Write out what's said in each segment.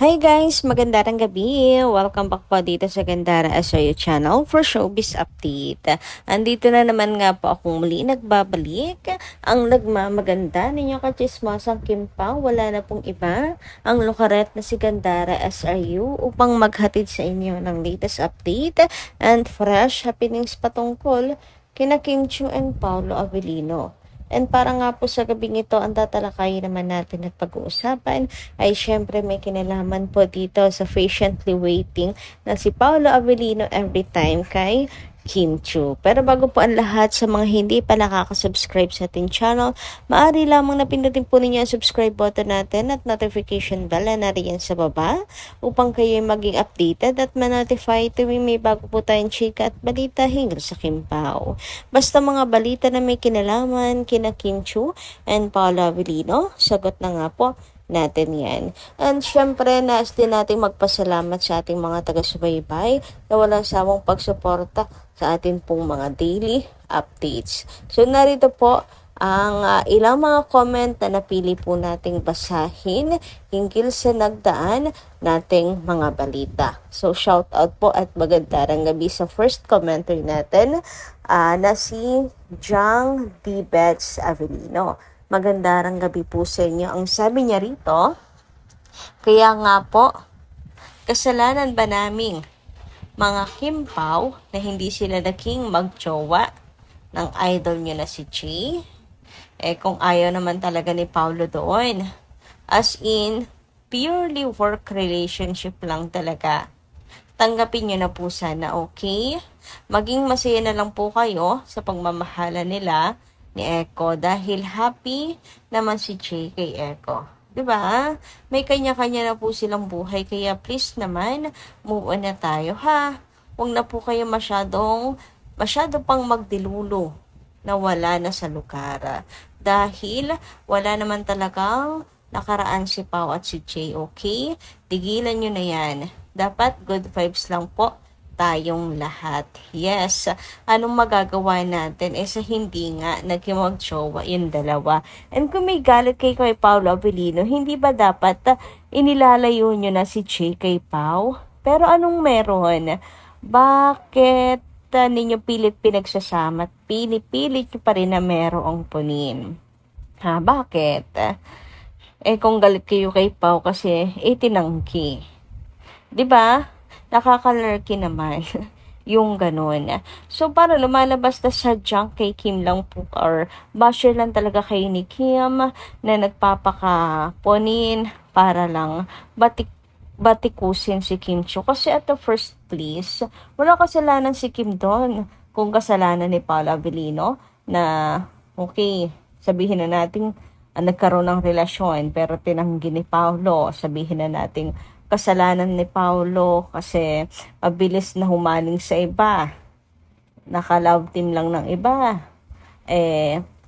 Hi guys! Magandang gabi! Welcome back po dito sa Gandara SRU channel for showbiz update. Andito na naman nga po akong muli nagbabalik. Ang nagmamaganda ninyong kachismosang Kim Pao, wala na pong iba. Ang lukaret na si Gandara SRU upang maghatid sa inyo ng latest update and fresh happenings patungkol kina Kim Chiu and Paolo Avellino. And para nga po sa gabing ito, ang tatalakayin naman natin at pag-uusapan ay syempre may kinalaman po dito sa patiently waiting na si Paolo Avellino every time kay Kim Chiu. Pero bago po ang lahat, sa mga hindi pa nakaka-subscribe sa ating channel, maaari lamang na pindutin po ninyo ang subscribe button natin at notification bell na nariyan sa baba upang kayo maging updated at ma-notify tuwing may bago po tayong chika at balita hinggil sa Kim Pao. Basta mga balita na may kinalaman kina Kim Chiu and Paolo Avellino, sagot na nga po natin yan. And syempre, nais din natin magpasalamat sa ating mga taga-subaybay na walang sawang pagsuporta sa atin pong mga daily updates. So narito po ang ilang mga comment na napili po nating basahin hinggil sa nagdaan nating mga balita. So shout out po at magandang gabi sa first commenter natin na si Jang D. Betts Avellino. Magandang gabi po sa inyo. Ang sabi niya rito, kaya nga po, kasalanan ba naming mga Kim Pao na hindi sila naging magjowa ng idol niyo na si Chi? Kung ayaw naman talaga ni Paolo doon, as in, purely work relationship lang talaga, tanggapin nyo na po sana, okay? Maging masaya na lang po kayo sa pagmamahala nila ni Echo dahil happy naman si Jay kay Echo. 'Di ba? May kanya-kanya na po silang buhay kaya please naman move on na tayo ha. Huwag na po kayo masyado pang magdilulo na wala na sa lugar. Dahil wala naman talagang nakaraan si Pao at si Jay, okay? Tigilan nyo na yan. Dapat good vibes lang po tayong lahat. Yes, anong magagawa natin sa hindi nga nagkimag-jowa yung dalawa. And kung may galit kay Paolo Avellino, hindi ba dapat inilalayo nyo na si Jay kay Pao? Pero anong meron? Bakit ninyo pilit pinagsasama at pinipilit nyo pa rin na merong punin? Ha, bakit? Kung galit kayo kay Pao kasi tinangki. 'Di ba? Nakaka-lurky naman yung ganun. So, para lumalabas na sa junk kay Kim lang po or basher lang talaga kay ni Kim na nagpapakaponin para lang batikusin si Kim Chiu. Kasi at the first place, wala kasalanan si Kim doon. Kung kasalanan ni Paolo Avellino na okay, sabihin na natin nagkaroon ng relasyon pero tinanggi ni Paolo, sabihin na natin kasalanan ni Paolo kasi mabilis na humaling sa iba. Naka-love team lang ng iba.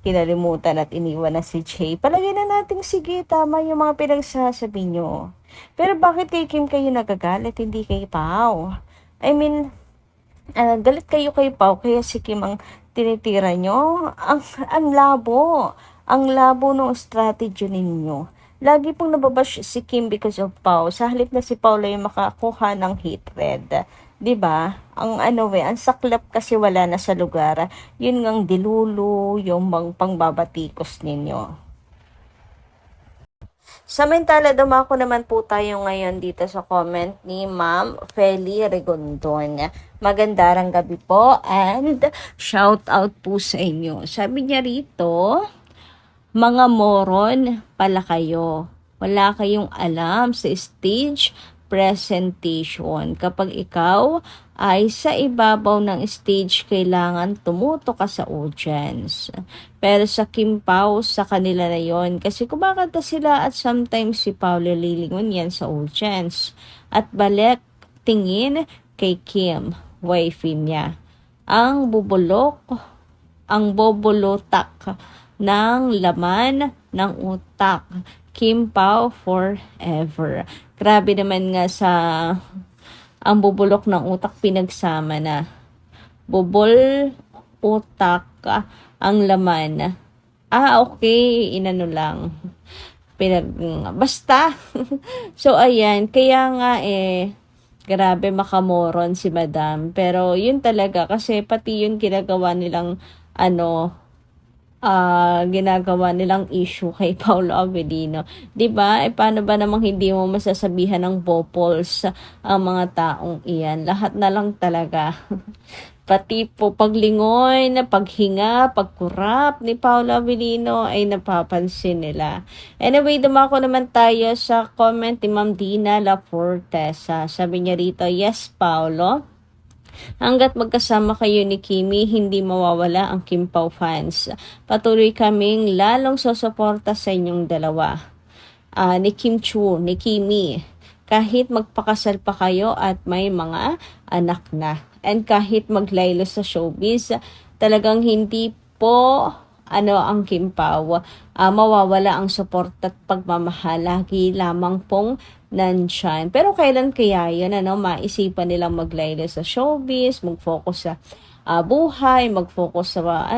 Kinalimutan at iniwan na si Jay. Palagay na natin, sige, tama yung mga pinagsasabi nyo. Pero bakit kay Kim kayo nagagalit, hindi kay Pao? I mean, galit kayo kay Pao, kaya si Kim ang tinitira nyo. Ang labo. Ang labo ng strategy ninyo. Lagi pong nababash si Kim because of Pao. Sa halip na si Pao lang yung makakuha ng hatred. 'Di ba? Ang ang saklap kasi wala na sa lugar. Yun ngang dilulo, yung pangbabatikos ninyo. Samantala, dumako naman po tayo ngayon dito sa comment ni Ma'am Feli Regondon. Magandang gabi po and shout out po sa inyo. Sabi niya rito, mga moron pala kayo. Wala kayong alam sa stage presentation. Kapag ikaw ay sa ibabaw ng stage, kailangan tumuto ka sa audience. Pero sa Kim Pao, sa kanila na yon. Kasi kumakanta sila at sometimes si Paolo lilingon yan sa audience. At balik tingin kay Kim, wifey niya. Ang bobolotak ng laman ng utak. Kim Pao forever. Grabe naman nga sa ang bubulok ng utak pinagsama na. Bubol, utak, ang laman. Okay, inano lang. basta. So ayan, kaya nga grabe makamoron si Madam. Pero yun talaga kasi pati yun ginagawa nilang ano, ginagawa nilang issue kay Paolo Avellino. 'Di ba? Paano ba namang hindi mo masasabihan ng bopols ang mga taong iyan? Lahat na lang talaga. Pati po paglingoy na paghinga, pagkurap ni Paolo Avellino ay napapansin nila. Anyway, dumako naman tayo sa comment ni Ma'am Dina La Fortesa. Sabi niya rito, yes, Paolo. Hanggat magkasama kayo ni Kimi, hindi mawawala ang Kim Pao fans. Patuloy kaming lalong susuporta sa inyong dalawa. Ni Kim Chu, ni Kimi. Kahit magpakasal pa kayo at may mga anak na. And kahit maglaylo sa showbiz, talagang hindi po ang Kim Pao, mawawala ang support at pagmamahal. Lagi lamang pong nandyan. Pero kailan kaya yun, maisipan nilang maglaylo sa showbiz, mag-focus sa buhay, mag-focus sa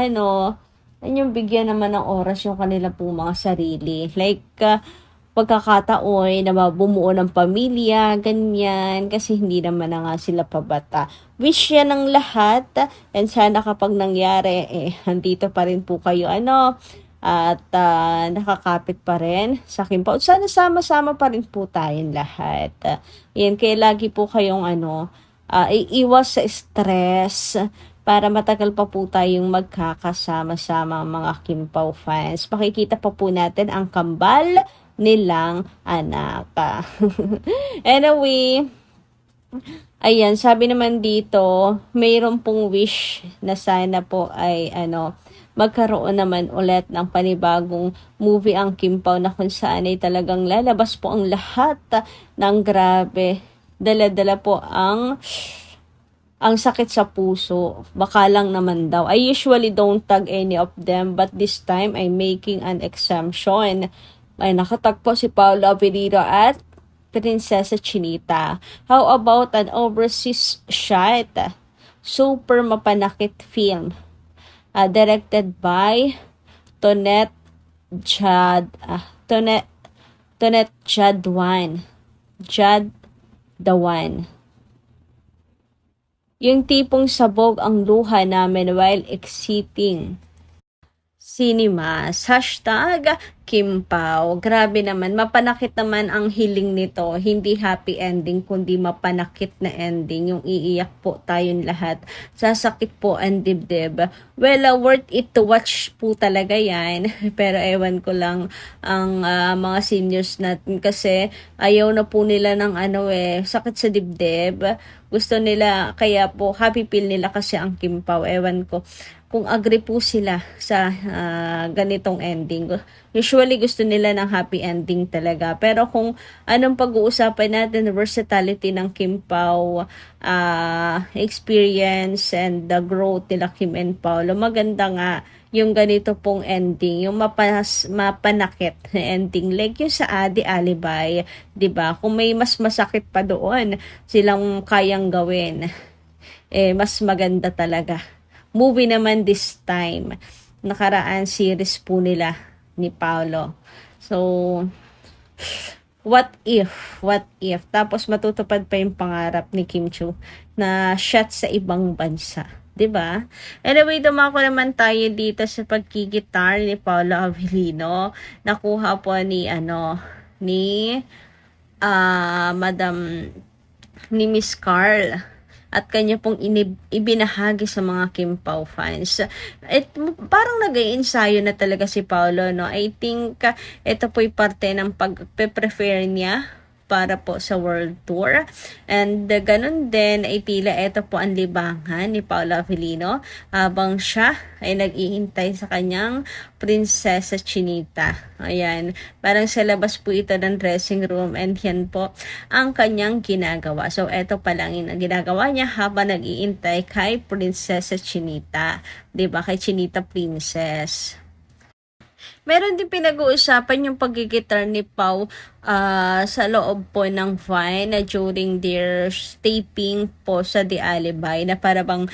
yung bigyan naman ng oras yung kanila pong mga sarili. Like, pagkakataon na bumuo ng pamilya, ganyan, kasi hindi naman na nga sila pabata. Wish yan ng lahat, and sana kapag nangyari, nandito pa rin po kayo, at nakakapit pa rin sa Kim Pao. Sana sama-sama pa rin po tayong lahat. Yan, kaya lagi po kayong iiwas sa stress para matagal pa po tayong magkakasama-sama mga Kim Pao fans. Pakikita pa po natin ang kambal nilang anak. Anyway, ayan, sabi naman dito, mayroon pong wish na sana po ay magkaroon naman ulit ng panibagong movie ang Kim Pao na kung saan ay talagang lalabas po ang lahat ng grabe. Dala-dala po ang sakit sa puso. Baka lang naman daw. I usually don't tag any of them, but this time I'm making an exemption. Ay nakatagpo si Paolo Avellino at Prinsesa Chinita. How about an overseas shot? Super mapanakit film. Directed by Tonet Jadwan. Yung tipong sabog ang luha namin while exiting cinemas. Hashtag Kim Pao. Grabe naman. Mapanakit naman ang hiling nito. Hindi happy ending, kundi mapanakit na ending. Yung iiyak po tayong lahat. Sasakit po ang dibdib. Well, worth it to watch po talaga yan. Pero ewan ko lang ang mga seniors natin kasi ayaw na po nila ng sakit sa dibdib. Gusto nila, kaya po happy feel nila kasi ang Kim Pao. Ewan ko kung agree po sila sa ganitong ending. Usually gusto nila ng happy ending talaga. Pero kung anong pag-uusapan natin, versatility ng Kim Pao, experience and the growth nila Kim and Paolo, maganda nga yung ganito pong ending, yung mapanakit na ending. Like yung sa Adi Alibay, 'di ba? Kung may mas masakit pa doon silang kayang gawin, mas maganda talaga. Movie naman this time. Nakaraan series po nila ni Paolo. So, what if? Tapos matutupad pa yung pangarap ni Kim Chu na shot sa ibang bansa. 'Di ba? Anyway, dumako naman tayo dito sa pagkigitar ni Paolo Avellino. Nakuha po ni Miss Carl at kanya pong ibinahagi sa mga Kim Pao fans. Parang nag-iensayo na talaga si Paolo, no? I think ito po'y parte ng pag-prefer niya para po sa world tour. And ganun din ay tila ito po ang libangan ni Paolo Avellino habang siya ay nag-iintay sa kanyang Prinsesa Chinita. Ayan, parang sa labas po ito ng dressing room and yan po ang kanyang ginagawa. So ito pa lang yung ginagawa niya habang nag-iintay kay Prinsesa Chinita. 'Di ba? Kay Chinita Princess. Meron din pinag-uusapan yung paggigitar ni Pao sa loob po ng Vine na during their taping po sa The Alibay na para bang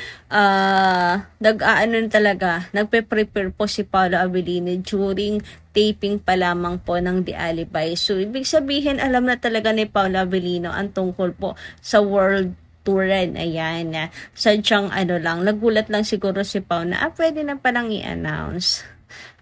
nagpe-prepare po si Paolo Avellino during taping pa lamang po ng The Alibi. So, ibig sabihin, alam na talaga ni Paula Avellino ang tungkol po sa world tour rin. Ayan. Sadyang nagulat lang siguro si Pao na pwede na palang i-announce.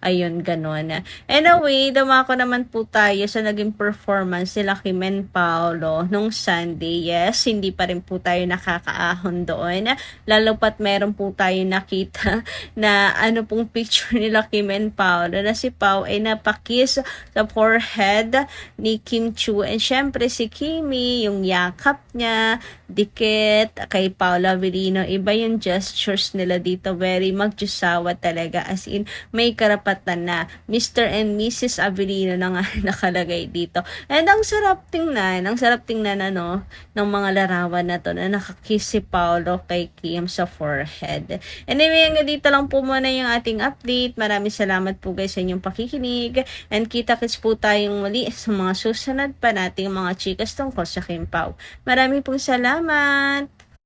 Ayun, ganon. Anyway, dumako naman po tayo sa naging performance nila Kim Paolo nung Sunday. Yes, hindi pa rin po tayo nakakaahon doon. Lalo pat meron po tayo nakita na pong picture nila Kim Paolo na si Pao ay napakiss sa forehead ni Kim Chiu. And syempre si Kimi, yung yakap niya, dikit kay Paula Avellino. Iba yung gestures nila dito. Very magjusawa talaga. As in, may karapatan na Mr. and Mrs. Avellino na nga nakalagay dito. And ang sarap tingnan ng mga larawan na to na nakakiss si Paolo kay Kim sa forehead. Anyway, hanggang dito lang po muna yung ating update. Maraming salamat po guys sa inyong pakikinig. And kita-kits po tayong muli sa mga susunod pa nating mga chikas tungkol sa Kim Pao. Maraming pong salamat!